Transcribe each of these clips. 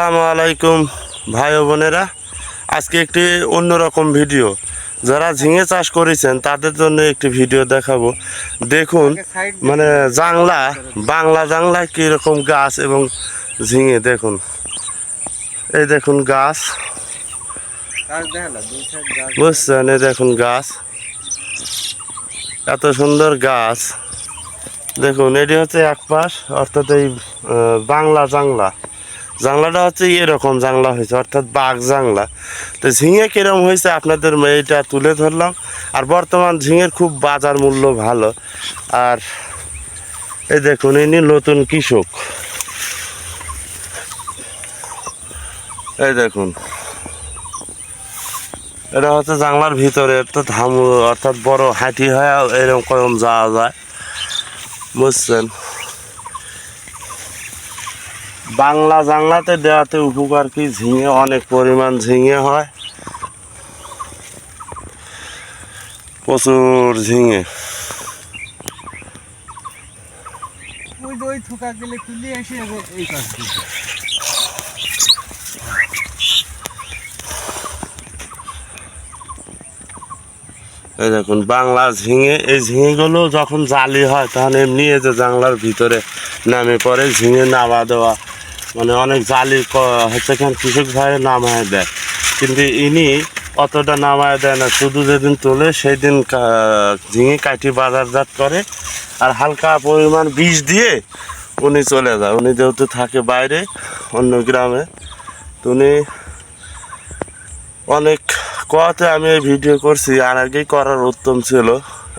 আসসালামু আলাইকুম ভাই ও বোনেরা, আজকে একটি অন্যরকম ভিডিও। যারা ঝিঙে চাষ করেছেন তাদের জন্য একটি ভিডিও দেখাবো। দেখুন মানে বাংলা জাংলা কীরকম গাছ এবং ঝিঙে দেখুন। এই দেখুন গাছ, বুঝছেন? এই দেখুন গাছ, এত সুন্দর গাছ। দেখুন এটি হচ্ছে এক পাশ, অর্থাৎ এই বাংলা জাংলাটা হচ্ছে এরকম জাংলা হয়েছে, অর্থাৎ বাঘ জাংলা। তো ঝিঙে কিরম হয়েছে আপনাদের এইটা তুলে ধরলাম। আর বর্তমান ঝিঙের খুব বাজার মূল্য ভালো। আর এই দেখুন ইনি নতুন কৃষক, এই দেখুন এটা হচ্ছে জাংলার ভিতরে, তো ধামু অর্থাৎ বড় হাঁটি হয় এরকম যাওয়া যায়, বুঝছেন? বাংলা জাংলাতে দেওয়াতে উপকার কি, ঝিঙে অনেক পরিমাণ ঝিঙে হয়, প্রচুর ঝিঙে। এই দেখুন বাংলা ঝিঙে, এই ঝিঙেগুলো যখন জালি হয় তখন এমনি এই যে জাংলার ভিতরে নামে পড়ে। ঝিঙে নামা দেওয়া মানে অনেক জালি হচ্ছে, এখানে কৃষক ভাই নামায় দেয়, কিন্তু ইনি অতটা নামায় দেয় না। শুধু যেদিন তোলে সেই দিন ঝিঙে কাটি বাজারজাত করে, আর হালকা পরিমাণ বিষ দিয়ে উনি চলে যায়। উনি যেহেতু থাকে বাইরে অন্য গ্রামে, তো উনি অনেক কথাতে আমি এই ভিডিও করছি, আর আগেই করার উত্তম ছিল,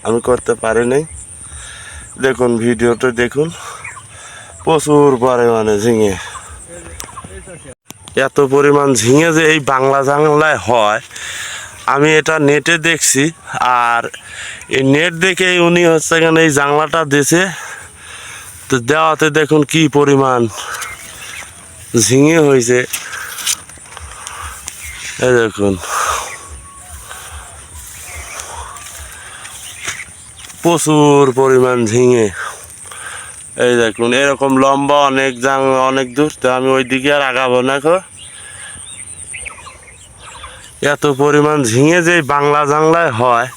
আমি করতে পারিনি। দেখুন ভিডিওটা দেখুন, প্রচুর পরিমাণে ঝিঙে, এত পরিমাণ ঝিঙে যে এই বাংলা জাংলায় হয় আমি এটা নেটে দেখছি। আর এই নেট দেখেই উনি হচ্ছে এখানে এই জাংলাটা দিয়েছে, তো দেওয়াতে দেখুন কি পরিমাণ ঝিঙে হয়েছে। এই দেখুন প্রচুর পরিমাণ ঝিঙে। এই দেখুন এরকম লম্বা অনেক দূর, তো আমি ওই দিকে আর আগাবো না। এত পরিমাণ ঝিঙে যে বাংলা জাংলায় হয়,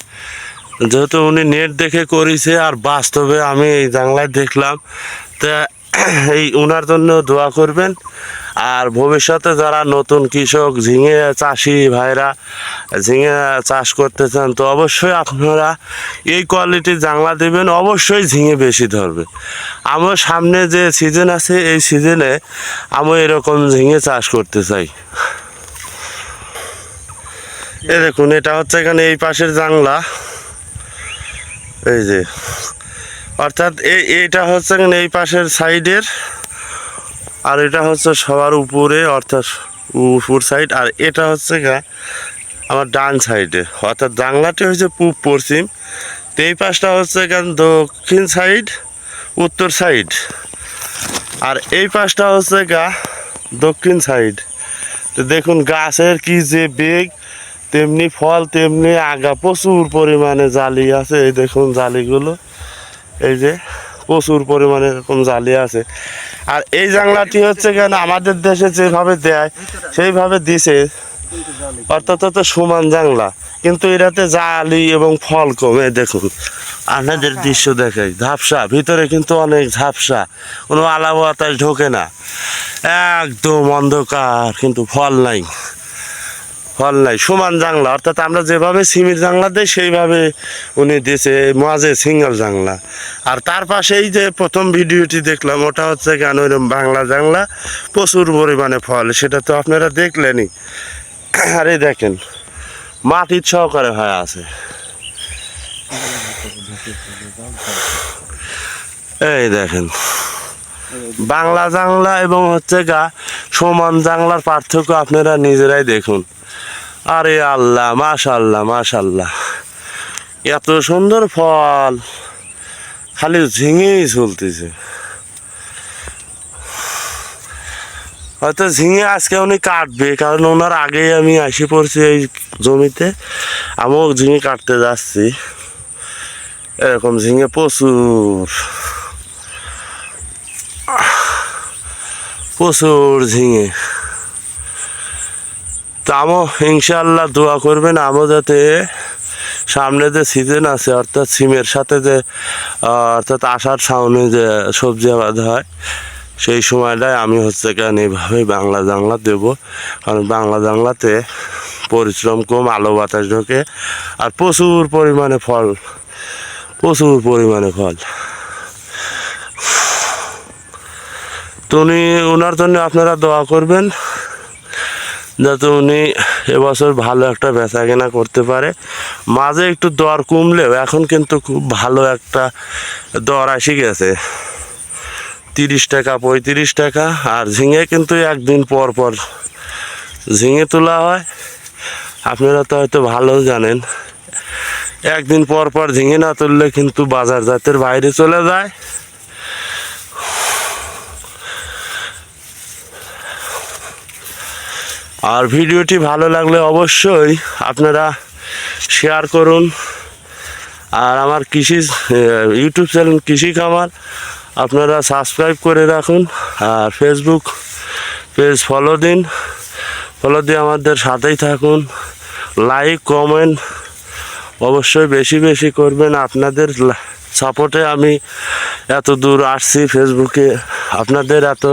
যেহেতু উনি নেট দেখে করেছে আর বাস্তবে আমি এই জাংলায় দেখলাম, তা এই ওনার জন্য দোয়া করবেন। আর ভবিষ্যতে যারা নতুন কৃষক ঝিঙে চাষি ভাইরা ঝিঙে চাষ করতে চান, তো অবশ্যই আপনারা এই কোয়ালিটির জাংলা দেবেন, অবশ্যই ঝিঙে বেশি ধরবে। আমার সামনে যে সিজন আছে এই সিজনে আমি এরকম ঝিঙে চাষ করতে চাই। এই দেখুন এটা হচ্ছে এখানে এই পাশের জাংলা, এই যে অর্থাৎ এইটা হচ্ছে এখানে এই পাশের সাইডের, আর এটা হচ্ছে সবার উপরে অর্থাৎ উপর সাইড, আর এটা হচ্ছে আমার ডান সাইডে, অর্থাৎ জাংলাটি হচ্ছে পূব পশ্চিম। তো এই পাশটা হচ্ছে এখানে দক্ষিণ সাইড, উত্তর সাইড, আর এই পাশটা হচ্ছে দক্ষিণ সাইড। তো দেখুন গাছের কি যে বেগ, তেমনি ফল তেমনি আগা, প্রচুর পরিমাণে জালি আছে। এই দেখুন জালিগুলো, এই যে প্রচুর পরিমাণে এরকম জালি আছে। আর এই জাংলাটি হচ্ছে কেন আমাদের দেশে যেভাবে দেয় সেইভাবে দিছে, অর্থাৎ সমান জাংলা, কিন্তু এটাতে জালি এবং ফল কমে। দেখুন আপনাদের দৃশ্য দেখাই, ঝাপসা ভিতরে কিন্তু অনেক ঝাপসা, কোনো আলো বাতাস ঢোকে না, একদম অন্ধকার, কিন্তু ফল নাই সমান জাংলা। অর্থাৎ আমরা যেভাবে সিমির জাংলা দিই সেইভাবে উনি দিয়েছে মাঝে সিঙ্গেল জাংলা। আর তার পাশেই যে প্রথম ভিডিওটি দেখলাম ওটা হচ্ছে কেন ওইরকম বাংলা জাংলা, প্রচুর পরিমাণে ফল, সেটা তো আপনারা দেখলেনই। আর এই দেখেন মাটির সহকারে হয়ে আছে। এই দেখেন বাংলা জাংলা এবং হচ্ছে সমান জাংলার পার্থক্য আপনারা নিজেরাই দেখুন। আরে আল্লাহ, মাশাল্লাহ মাশাল্লাহ, এত সুন্দর ফল, খালি ঝিঙেই চলতেছে। হয়তো ঝিঙে আজকে উনি কাটবে, কারণ ওনার আগেই আমি এসে পড়ছি এই জমিতে, আমিও ঝিঙে কাটতে যাচ্ছি। এরকম ঝিঙে প্রচুর ঝিঙে। আমও ইনশাআল্লাহ দোয়া করবেন, আমও যাতে সামনে যে সিজন আছে অর্থাৎ সিমের সাথে যে অর্থাৎ আষাঢ় শ্রাবণে যে সবজি আবাদ হয় সেই সময়টায় আমি হচ্ছে কেন এইভাবে বাংলা জাংলা দেবো। কারণ বাংলা জাংলাতে পরিশ্রম কম, আলো বাতাস ঢোকে, আর প্রচুর পরিমাণে ফল, প্রচুর পরিমাণে ফল। তো ওনার জন্য আপনারা দোয়া করবেন যাতে উনি এবছর ভালো একটা বেচা কেনা করতে পারে। মাঝে একটু দর কমলেও এখন কিন্তু খুব ভালো একটা দর এসে গেছে, 30 টাকা 35 টাকা। আর ঝিঙে কিন্তু একদিন পর পর ঝিঙে তোলা হয়, আপনারা তো হয়তো ভালো জানেন। একদিন পর পর ঝিঙে না তুললে কিন্তু বাজার জাতের বাইরে চলে যায়। আর ভিডিওটি ভালো লাগলে অবশ্যই আপনারা শেয়ার করুন। আর আমার ইউটিউব চ্যানেল কৃষি খামার আপনারা সাবস্ক্রাইব করে রাখুন। আর ফেসবুক পেজ ফলো দিয়ে আমাদের সাথেই থাকুন। লাইক কমেন্ট অবশ্যই বেশি বেশি করবেন। আপনাদের সাপোর্টে আমি এত দূর আসছি। ফেসবুকে আপনাদের এত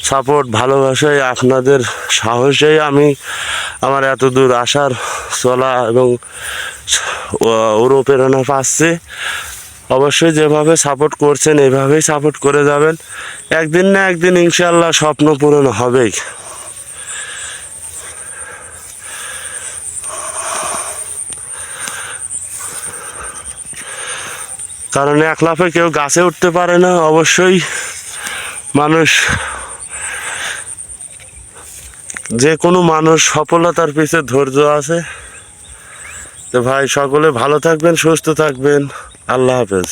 সাপোর্ট, ভালোবাসায়, আপনাদের সাহসেই আমি আমার এত দূর আসার চলা এবং অনুপ্রেরণা পাচ্ছি। অবশ্যই যেভাবে সাপোর্ট করছেন এইভাবেই সাপোর্ট করে যাবেন। একদিন না একদিন ইনশাআল্লাহ স্বপ্ন পূরণ হবেই। কারণ এক লাফে কেউ গাছে উঠতে পারে না। অবশ্যই মানুষ, যে কোনো মানুষ সফলতার পিছে ধৈর্য আছে। তো ভাই সকলে ভালো থাকবেন, সুস্থ থাকবেন। আল্লাহ হাফেজ।